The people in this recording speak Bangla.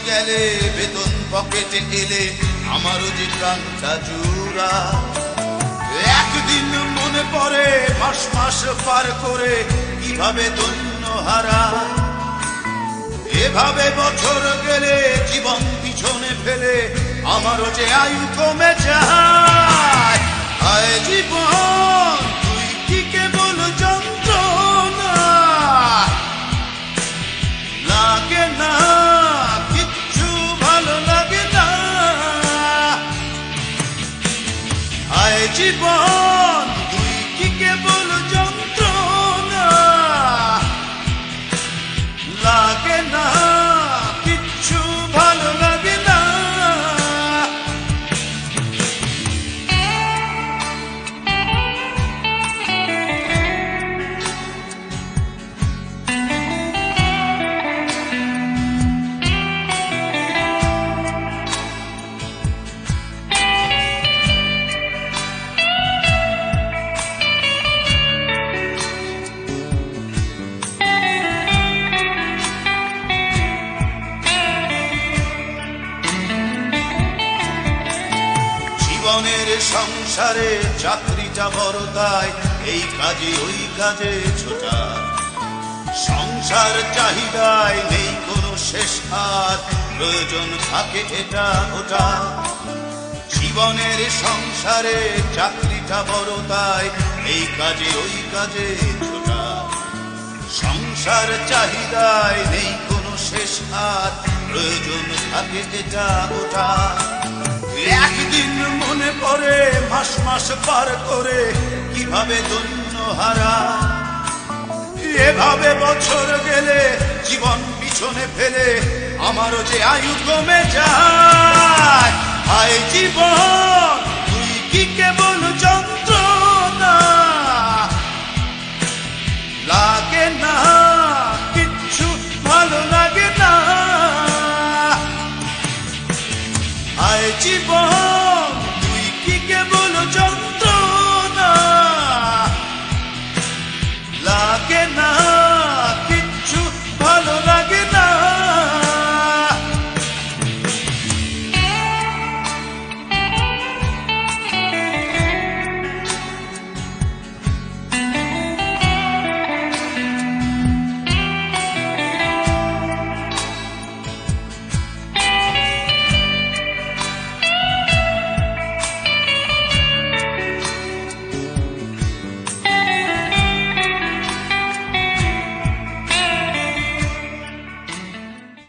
গেলে বেতন পকেটে এলে আমারও যে প্রাণটা জুড়া। একদিন মনে পড়ে মাস মাস পার করে কিভাবে ধন্য হারা। এভাবে বছর গেলে জীবন পিছনে ফেলে আমারও যে আয়ু কমে যায়। হায় জীবন তুই কি কেবল যন্ত্রণা, লাগে না কিচ্ছু ভালো লাগে না। হায় জীবন তুই কি কেবল যন্ত্রণা, লাগে না কিচ্ছু ভালো লাগে না। জীবনের সংসারে চাকরিটা বড় তাই এই কাজে ওই কাজে ছোটা। সংসার চাহিদায় নেই কোনো শেষ আর প্রয়োজন থাকে এটা ওটা। জীবনের সংসারে চাকরিটা বড় তাই এই কাজে ওই কাজে ছোটা। সংসার চাহিদায় নেই কোনো শেষ আর প্রয়োজন থাকে এটা ওটা। একদিন মনে পড়ে মাস মাস পার করে কিভাবে ধন্য হারা। এভাবে বছর গেলে জীবন পিছনে ফেলে আমারও যে আয়ু কমে যায়। হায় জীবন তুই কি কেবল